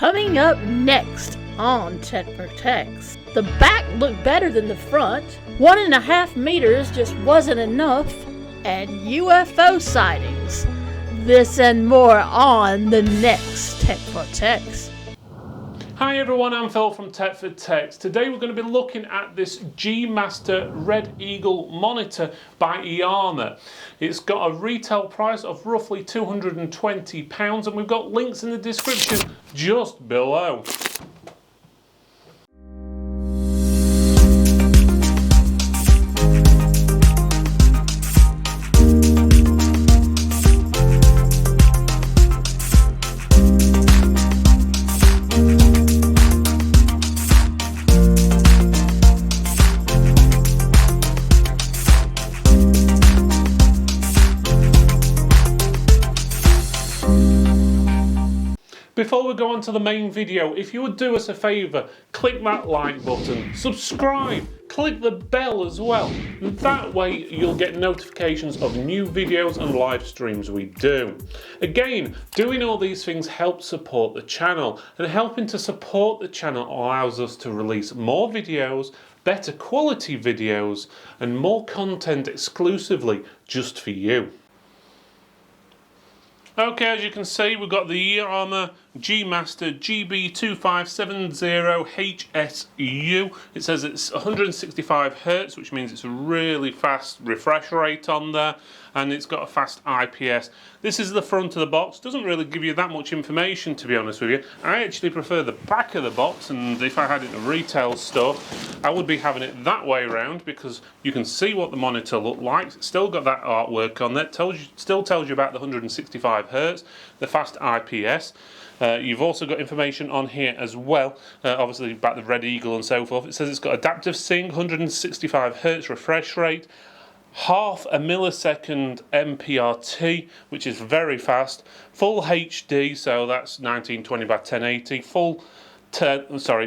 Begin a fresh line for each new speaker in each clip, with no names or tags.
Coming up next on Tech for Techs. The back looked better than the front, 1.5 meters just wasn't enough, and UFO sightings. This and more on the next Tech for Techs.
Hi everyone, I'm Phil from Tech for Techs. Today we're going to be looking at this G-Master Red Eagle monitor by iiyama. It's got a retail price of roughly £220 and we've got links in the description just below. Before we go on to the main video, if you would do us a favour, click that like button, subscribe, click the bell as well. That way you'll get notifications of new videos and live streams we do. Again, doing all these things helps support the channel, and helping to support the channel allows us to release more videos, better quality videos, and more content exclusively just for you. Okay, as you can see, we've got the iiyama G-Master GB2570HSU. It says it's 165Hz, which means it's a really fast refresh rate on there, and it's got a fast IPS. This is the front of the box. Doesn't really give you that much information, to be honest with you. I actually prefer the back of the box, and if I had it in a retail store, I would be having it that way around because you can see what the monitor looked like. It's still got that artwork on there. Still tells you about the 165Hz, the fast IPS. You've also got information on here as well, obviously about the Red Eagle and so forth. It says it's got adaptive sync, 165Hz refresh rate, 0.5 millisecond MPRT, which is very fast, full HD, so that's 1920 by 1080,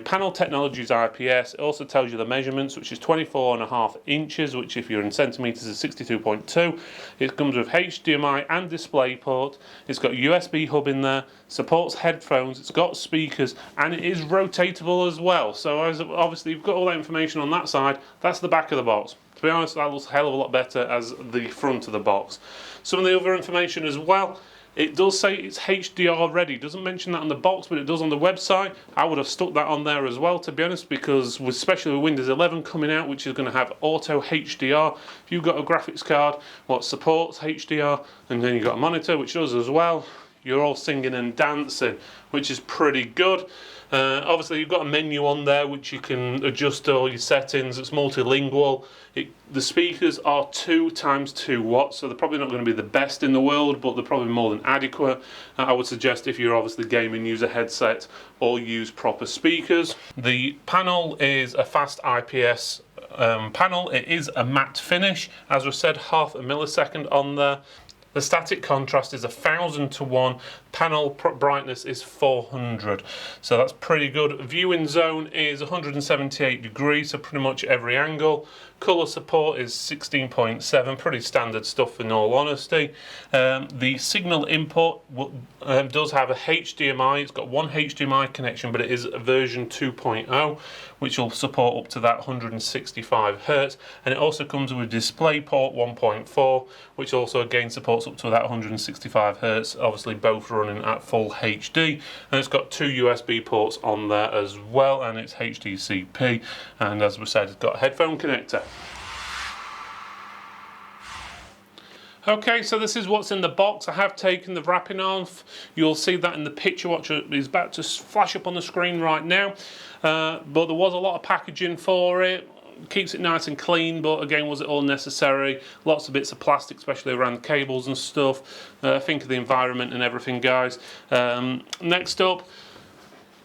panel technologies IPS. It also tells you the measurements, which is 24.5 inches, which if you're in centimeters is 62.2. It comes with HDMI and DisplayPort. It's got USB hub in there, supports headphones, it's got speakers, and it is rotatable as well. So obviously you've got all that information on that side. That's the back of the box. To be honest, that looks a hell of a lot better as the front of the box. Some of the other information as well. It does say it's HDR ready. It doesn't mention that on the box, but it does on the website. I would have stuck that on there as well, to be honest, because especially with Windows 11 coming out, which is going to have auto HDR. If you've got a graphics card what supports HDR, and then you've got a monitor which does as well, you're all singing and dancing, which is pretty good. Obviously you've got a menu on there which you can adjust all your settings. It's multilingual. The speakers are 2x2 watts, so they're probably not going to be the best in the world, but they're probably more than adequate. I would suggest if you're obviously gaming, use a headset or use proper speakers. The panel is a fast IPS panel. It is a matte finish, as we said, 0.5 millisecond on there. The static contrast is 1000 to 1, panel brightness is 400, so that's pretty good. Viewing zone is 178 degrees, so pretty much every angle. Colour support is 16.7, pretty standard stuff in all honesty. The signal input does have a HDMI. It's got one HDMI connection, but it is a version 2.0, which will support up to that 165Hz, and it also comes with DisplayPort 1.4, which also again supports up to that 165Hz, obviously both running at full HD, and it's got 2 USB ports on there as well, and it's HDCP, and as we said, it's got a headphone connector. Okay, so this is what's in the box. I have taken the wrapping off. You'll see that in the picture which is about to flash up on the screen right now, but there was a lot of packaging for it. Keeps it nice and clean, but again, was it all necessary? Lots of bits of plastic, especially around the cables and stuff. Think of the environment and everything, guys. Next up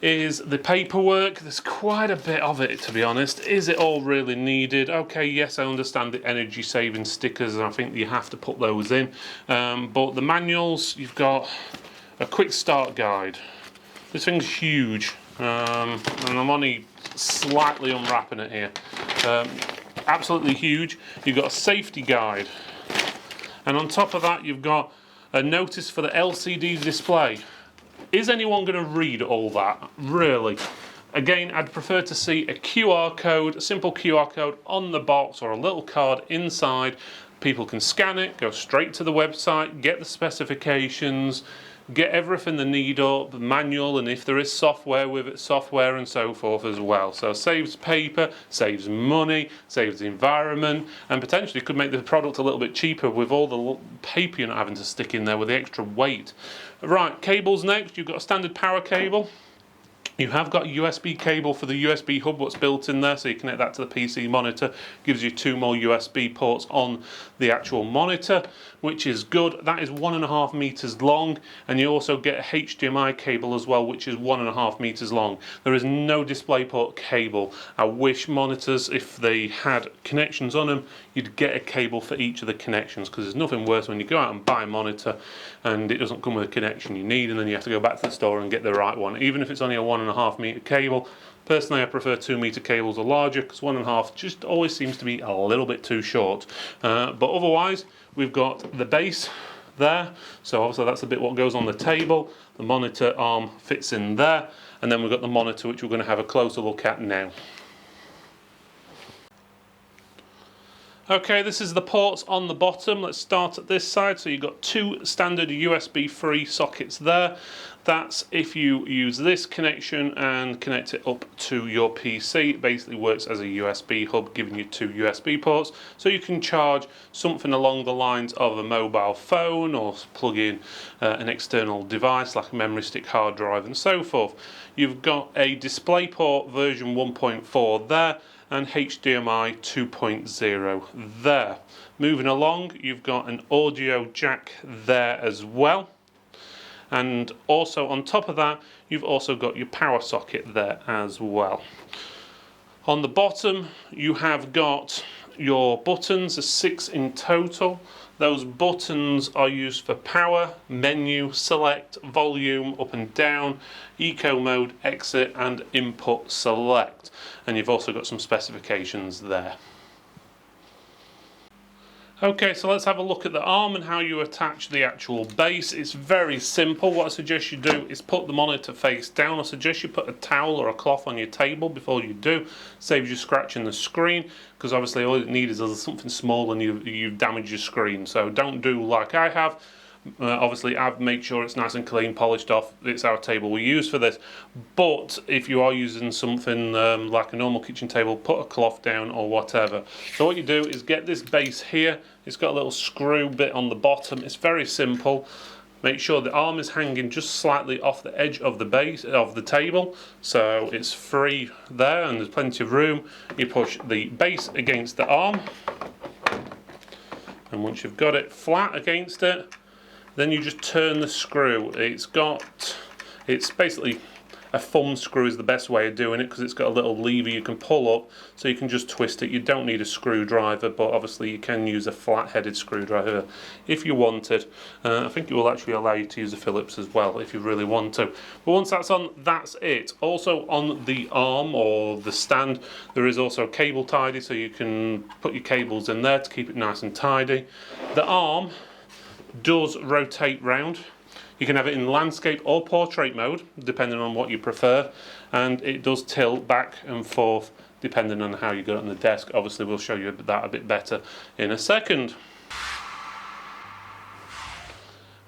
is the paperwork. There's quite a bit of it, to be honest. Is it all really needed? Okay, yes, I understand the energy saving stickers, and I think you have to put those in. But the manuals, you've got a quick start guide. This thing's huge, and I'm only slightly unwrapping it here. Absolutely huge. You've got a safety guide, and on top of that you've got a notice for the LCD display. Is anyone going to read all that? Really? Again, I'd prefer to see a QR code, a simple QR code on the box or a little card inside. People can scan it, go straight to the website, get the specifications, get everything they need up, the manual, and if there is software with it, software and so forth as well. So saves paper, saves money, saves the environment, and potentially could make the product a little bit cheaper with all the paper you're not having to stick in there with the extra weight. Right, cables next. You've got a standard power cable. You have got a USB cable for the USB hub, what's built in there, so you connect that to the PC monitor. Gives you 2 more USB ports on the actual monitor, which is good. That is 1.5 meters long, and you also get a HDMI cable as well, which is 1.5 meters long. There is no DisplayPort cable. I wish monitors, if they had connections on them, you'd get a cable for each of the connections, because there's nothing worse when you go out and buy a monitor and it doesn't come with a connection you need, and then you have to go back to the store and get the right one, even if it's only a 1.5 meter cable. Personally, I prefer 2 meter cables or larger, because 1.5 just always seems to be a little bit too short. But otherwise, we've got the base there, so obviously that's a bit what goes on the table. The monitor arm fits in there, and then we've got the monitor, which we're going to have a closer look at now. Okay, this is the ports on the bottom. Let's start at this side. So you've got 2 standard USB-free sockets there. That's if you use this connection and connect it up to your PC. It basically works as a USB hub, giving you 2 USB ports. So you can charge something along the lines of a mobile phone, or plug in an external device like a memory stick, hard drive, and so forth. You've got a DisplayPort version 1.4 there, and HDMI 2.0 there. Moving along, you've got an audio jack there as well, and also on top of that you've also got your power socket there as well. On the bottom you have got your buttons, 6 in total. Those buttons are used for power, menu, select, volume, up and down, eco mode, exit, and input select. And you've also got some specifications there. Okay, so let's have a look at the arm and how you attach the actual base. It's very simple. What I suggest you do is put the monitor face down. I suggest you put a towel or a cloth on your table before you do. Saves you scratching the screen, because obviously all you need is something small and you've damaged your screen. So don't do like I have. Obviously I've made sure it's nice and clean, polished off. It's our table we use for this. But if you are using something like a normal kitchen table, put a cloth down or whatever. So what you do is get this base here. It's got a little screw bit on the bottom. It's very simple. Make sure the arm is hanging just slightly off the edge of the base of the table, so it's free there and there's plenty of room. You push the base against the arm, and once you've got it flat against it, then you just turn the screw. It's basically a thumb screw is the best way of doing it, because it's got a little lever you can pull up, so you can just twist it. You don't need a screwdriver, but obviously you can use a flat-headed screwdriver if you wanted. I think it will actually allow you to use a Phillips as well if you really want to. But once that's on, that's it. Also on the arm or the stand, there is also a cable tidy, so you can put your cables in there to keep it nice and tidy. The arm does rotate round. You can have it in landscape or portrait mode, depending on what you prefer, and it does tilt back and forth depending on how you got it on the desk. Obviously we'll show you that a bit better in a second.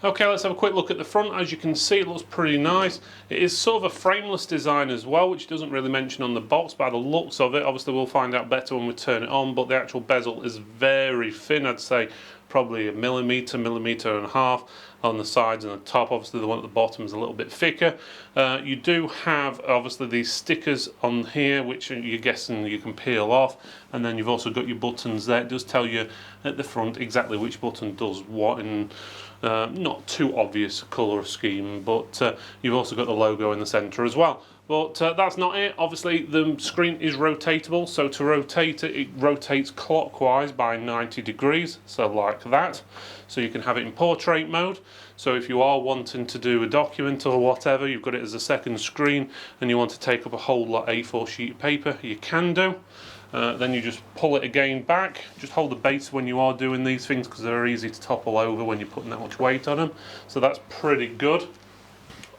Okay, let's have a quick look at the front. As you can see, it looks pretty nice. It is sort of a frameless design as well, which doesn't really mention on the box by the looks of it. Obviously we'll find out better when we turn it on, but the actual bezel is very thin. I'd say probably a millimetre and a half on the sides and the top. Obviously the one at the bottom is a little bit thicker. You do have obviously these stickers on here, which you're guessing you can peel off, and then you've also got your buttons there. It does tell you at the front exactly which button does what, in not too obvious colour scheme, but you've also got the logo in the centre as well. But that's not it. Obviously the screen is rotatable, so to rotate it, it rotates clockwise by 90 degrees, so like that. So you can have it in portrait mode. So if you are wanting to do a document or whatever, you've got it as a second screen and you want to take up a whole lot A4 sheet of paper, you can do. Then you just pull it again back. Just hold the base when you are doing these things, because they're easy to topple over when you're putting that much weight on them. So that's pretty good.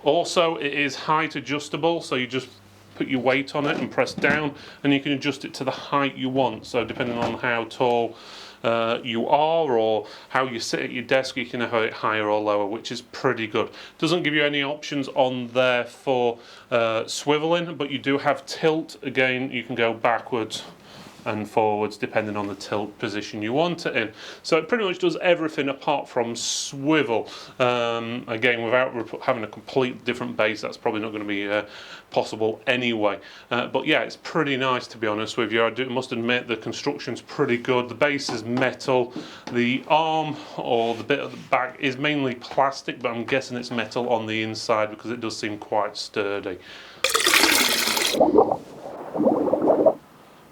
Also, it is height adjustable, so you just put your weight on it and press down, and you can adjust it to the height you want. So depending on how tall you are or how you sit at your desk, you can have it higher or lower, which is pretty good. Doesn't give you any options on there for swiveling, but you do have tilt. Again, you can go backwards and forwards depending on the tilt position you want it in. So it pretty much does everything apart from swivel. Again, without having a complete different base, that's probably not going to be possible anyway. But yeah, it's pretty nice, to be honest with you. Must admit the construction's pretty good. The base is metal. The arm or the bit at the back is mainly plastic, but I'm guessing it's metal on the inside because it does seem quite sturdy.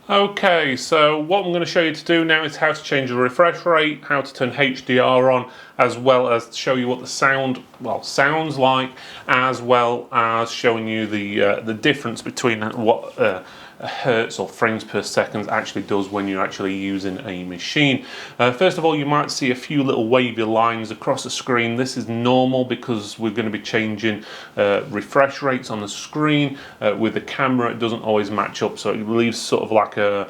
Okay, so what I'm going to show you to do now is how to change the refresh rate, how to turn HDR on, as well as show you what the sound sounds like, as well as showing you the difference between what hertz or frames per second actually does when you're actually using a machine. First of all, you might see a few little wavy lines across the screen. This is normal because we're going to be changing refresh rates on the screen. With the camera, it doesn't always match up, so it leaves sort of like a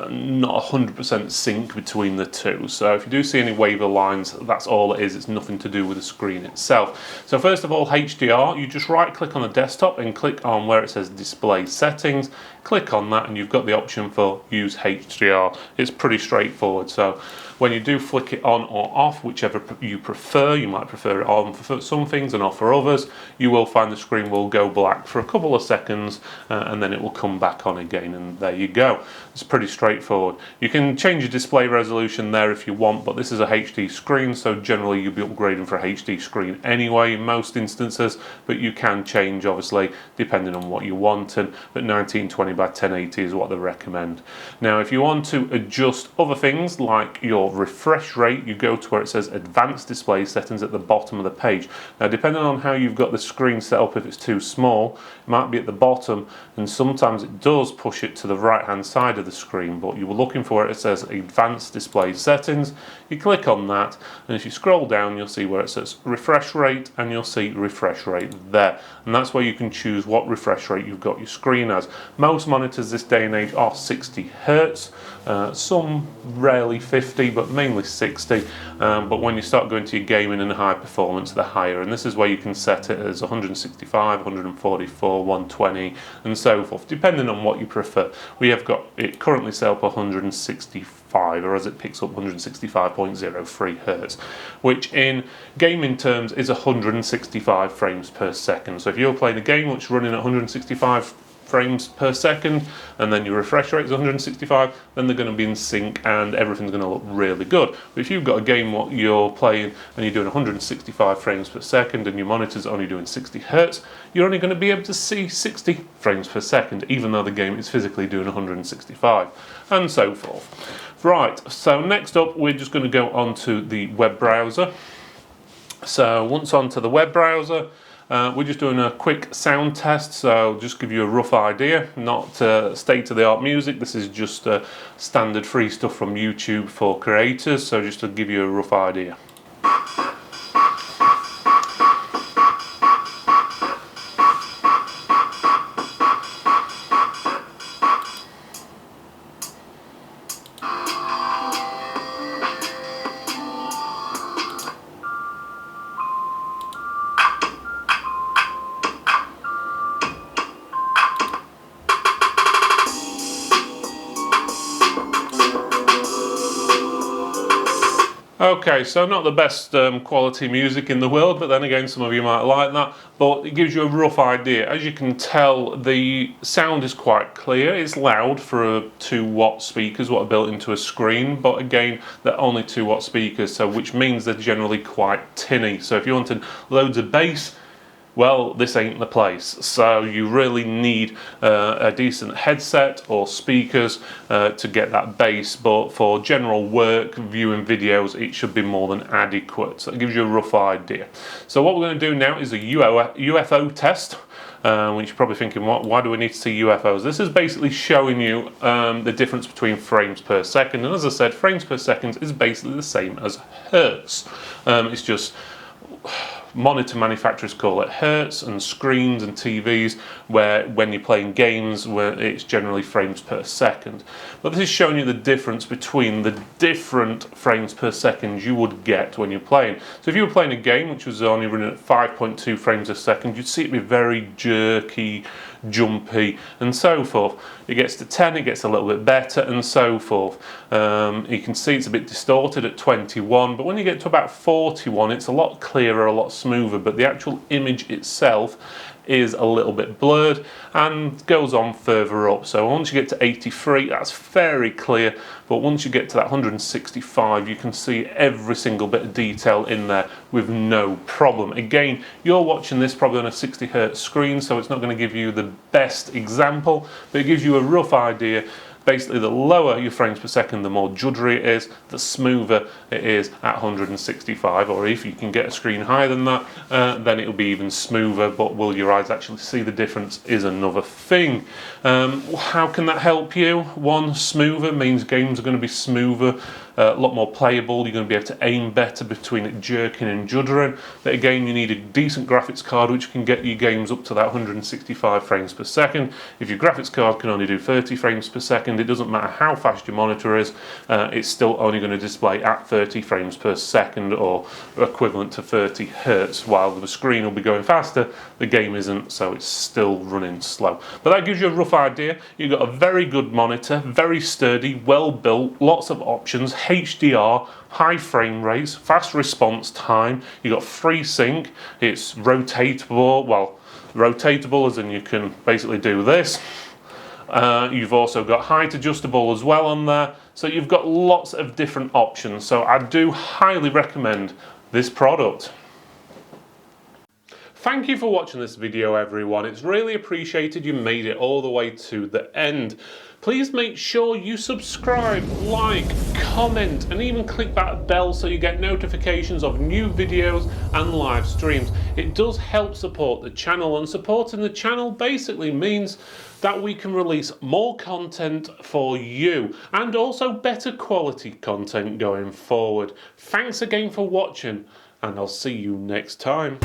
not 100% sync between the two. So if you do see any wavy lines, that's all it is. It's nothing to do with the screen itself. So first of all, HDR, you just right click on the desktop and click on where it says display settings. Click on that and you've got the option for use HDR. It's pretty straightforward. So when you do flick it on or off, whichever you prefer, you might prefer it on for some things and off for others, you will find the screen will go black for a couple of seconds and then it will come back on again, and there you go. It's pretty straightforward. You can change your display resolution there if you want, but this is a HD screen, so generally you'll be upgrading for a HD screen anyway in most instances, but you can change obviously depending on what you want, but 1920 by 1080 is what they recommend. Now if you want to adjust other things like your refresh rate, you go to where it says advanced display settings at the bottom of the page. Now depending on how you've got the screen set up, if it's too small, it might be at the bottom, and sometimes it does push it to the right hand side of the screen, but you were looking for it says advanced display settings. You click on that, and if you scroll down you'll see where it says refresh rate, and you'll see refresh rate there, and that's where you can choose what refresh rate you've got your screen as. Most monitors this day and age are 60 Hz, some rarely 50, but mainly 60, but when you start going to your gaming and high performance, they're higher, and this is where you can set it as 165, 144, 120 and so forth, depending on what you prefer. We have got it currently set up 165, or as it picks up 165.03 Hz, which in gaming terms is 165 frames per second. So if you're playing a game which is running at 165 frames per second and then your refresh rate is 165, then they're going to be in sync and everything's going to look really good. But if you've got a game what you're playing and you're doing 165 frames per second and your monitor's only doing 60 Hz, you're only going to be able to see 60 frames per second, even though the game is physically doing 165, and so forth. Right, so next up we're just going to go onto the web browser. So once onto the web browser, we're just doing a quick sound test, so just give you a rough idea, not state-of-the-art music. This is just standard free stuff from YouTube for creators, so just to give you a rough idea. Okay, so not the best quality music in the world, but then again some of you might like that, but it gives you a rough idea. As you can tell, the sound is quite clear. It's loud for 2-watt speakers what are built into a screen, but again they're only 2-watt speakers, so which means they're generally quite tinny. So if you wanted loads of bass, well, this ain't the place. So you really need a decent headset or speakers to get that bass, but for general work, viewing videos, it should be more than adequate. So it gives you a rough idea. So what we're going to do now is a UFO test. Which you're probably thinking, why do we need to see UFOs? This is basically showing you the difference between frames per second, and as I said, frames per second is basically the same as hertz. It's just monitor manufacturers call it hertz, and screens and TVs, where when you're playing games, where it's generally frames per second. But this is showing you the difference between the different frames per second you would get when you're playing. So if you were playing a game which was only running at 5.2 frames a second, you'd see it be very jerky, jumpy, and so forth. It gets to 10, it gets a little bit better, and so forth. You can see it's a bit distorted at 21, but when you get to about 41, it's a lot clearer, a lot smoother, but the actual image itself is a little bit blurred and goes on further up. So once you get to 83, that's very clear, but once you get to that 165, you can see every single bit of detail in there with no problem. Again, you're watching this probably on a 60 Hz screen, so it's not going to give you the best example, but it gives you a rough idea. Basically, the lower your frames per second, the more juddery it is, the smoother it is at 165, or if you can get a screen higher than that, then it'll be even smoother, but will your eyes actually see the difference is another thing. How can that help you? One, smoother means games are going to be smoother, a lot more playable, you're going to be able to aim better between it jerking and juddering, but again, you need a decent graphics card which can get your games up to that 165 frames per second. If your graphics card can only do 30 frames per second, it doesn't matter how fast your monitor is, it's still only going to display at 30 frames per second, or equivalent to 30 Hz, while the screen will be going faster, the game isn't, so it's still running slow. But that gives you a rough idea. You've got a very good monitor, very sturdy, well built, lots of options, HDR, high frame rates, fast response time. You've got FreeSync, it's rotatable, well, rotatable as in you can basically do this. You've also got height adjustable as well on there, so you've got lots of different options. So I do highly recommend this product. Thank you for watching this video, everyone. It's really appreciated you made it all the way to the end. Please make sure you subscribe, like, comment, and even click that bell so you get notifications of new videos and live streams. It does help support the channel, and supporting the channel basically means that we can release more content for you, and also better quality content going forward. Thanks again for watching, and I'll see you next time.